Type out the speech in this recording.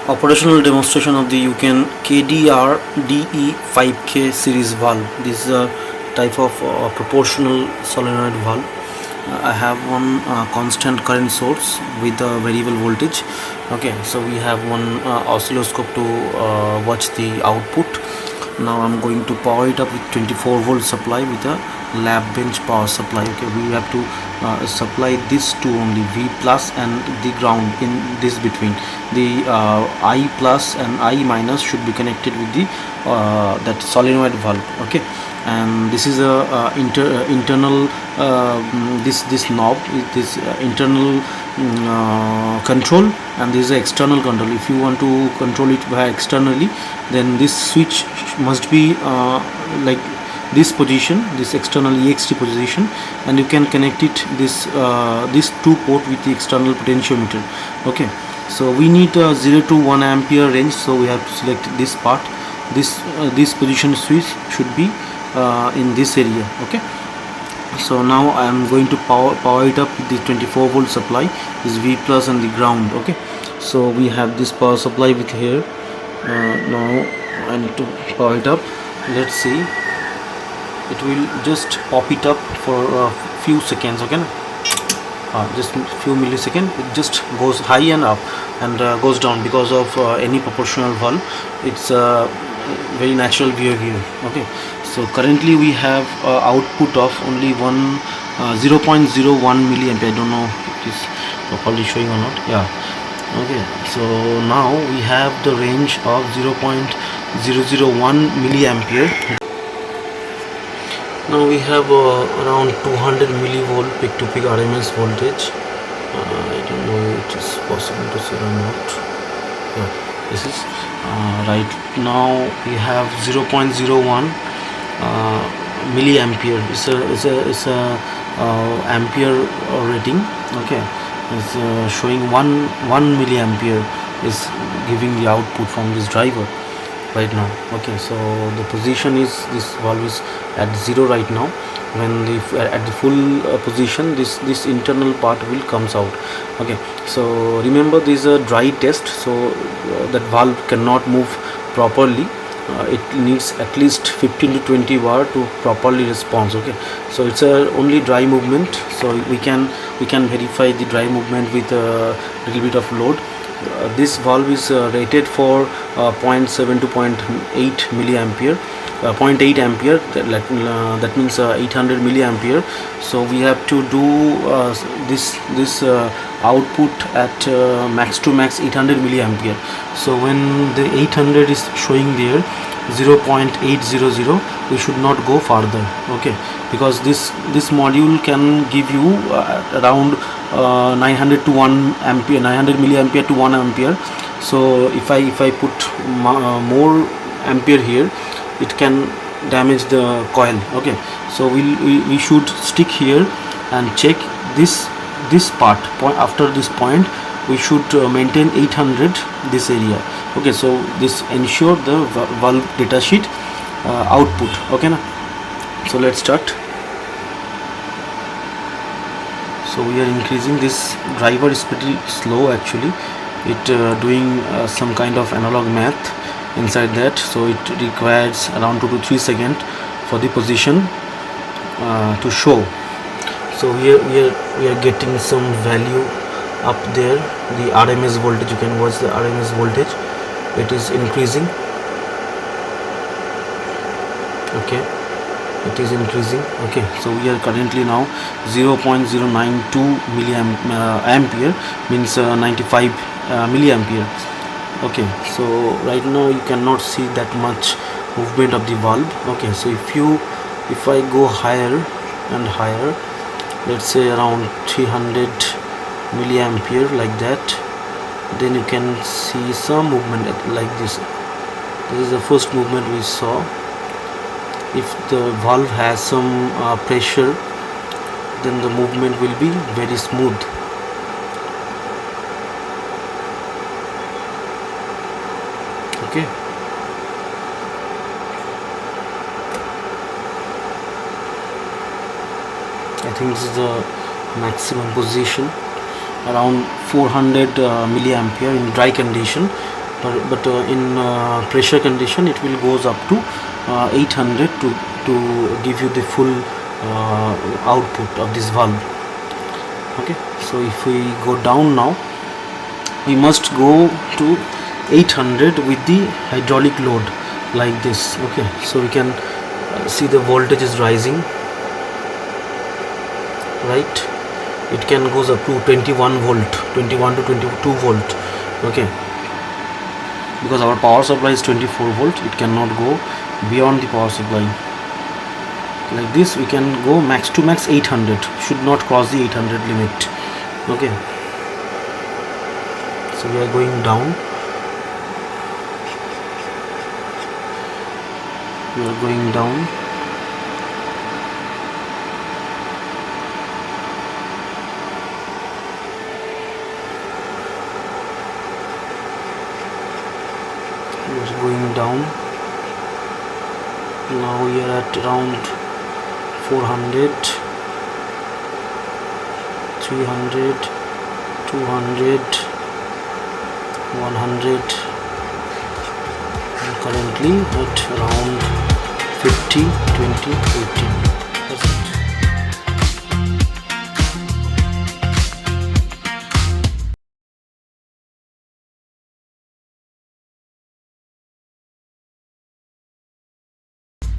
Operational demonstration of the Yuken KDRDE5K series valve. This is a type of proportional solenoid valve. I have one constant current source with a variable voltage. Okay, so we have one oscilloscope to watch the output. Now I'm going to power it up with 24 volt supply with a lab bench power supply. Okay, we have to supply this to only V plus and the ground in this between. The I plus and I minus should be connected with the that solenoid valve. Okay, and this is a internal this knob is this internal control, and this is external control. If you want to control it by externally, then this switch must be like this position, this external EXT position, and you can connect it this this 2 port with the external potentiometer. Okay, so we need 0 to 1 ampere range, so we have to select this part. This position switch should be in this area. Okay, so now I am going to power it up with the 24 volt supply, is V plus and the ground. Okay, so we have this power supply with here. Now I need to power it up. Let's see, it will just pop it up for a few seconds. Okay, just a few milliseconds. It just goes high and up and goes down because of any proportional valve. It's very natural behavior. Okay, so currently we have output of only 0.01 milliampere. I don't know if it is properly showing or not. Yeah. Okay, so now we have the range of 0.001 milliampere. Now we have around 200 millivolt peak to peak RMS voltage. I don't know if it is possible to see or not. Yeah, this is right now we have 0.01 milliampere. It's a ampere rating. Okay, it's showing 1 milliampere is giving the output from this driver right now. Okay, so the position is, this valve is at 0 right now. When the at the full position, this internal part will comes out. Okay, so remember this is a dry test, so that valve cannot move properly. It needs at least 15 to 20 bar to properly respond. Okay, so it's a only dry movement, so we can verify the dry movement with a little bit of load. This valve is rated for 0.7 to 0.8 milliampere, 0.8 ampere. That means 800 milliampere. So we have to do this output at max to max 800 milliampere. So when the 800 is showing there 0.800, we should not go further. Okay, because this module can give you around 900 to 1 ampere, 900 milliampere to 1 ampere. So if I put more ampere here, it can damage the coil. Okay, so we should stick here and check this part. After this point we should maintain 800 this area. Okay, so this ensure the valve datasheet output. Okay na? So let's start. So we are increasing. This driver is pretty slow actually. It doing some kind of analog math inside that, so it requires around 2 to 3 seconds for the position to show. So we are getting some value up there. The RMS voltage, you can watch the RMS voltage, it is increasing. Okay, it is increasing. Okay, so we are currently now 0.092 milliampere, means 95 milliampere. Okay, so right now you cannot see that much movement of the valve. Okay, so if I go higher and higher, let's say around 300 milliampere like that, then you can see some movement like this. This is the first movement we saw. If the valve has some pressure, then the movement will be very smooth. Okay, I think this is the maximum position, around 400 milliampere in dry condition. but in pressure condition it will goes up to 800 to give you the full output of this valve. Okay, so if we go down now, we must go to 800 with the hydraulic load like this. Okay, so we can see the voltage is rising, right? It can goes up to 21 volt, 21 to 22 volt. Okay, because our power supply is 24 volt, it cannot go beyond the power supply. Like this we can go max to max 800, should not cross the 800 limit. Okay, so we are going down, we are going down. We are going down. Now we are at around 400, 300, 200, 100, and currently at around 50, 20, 80.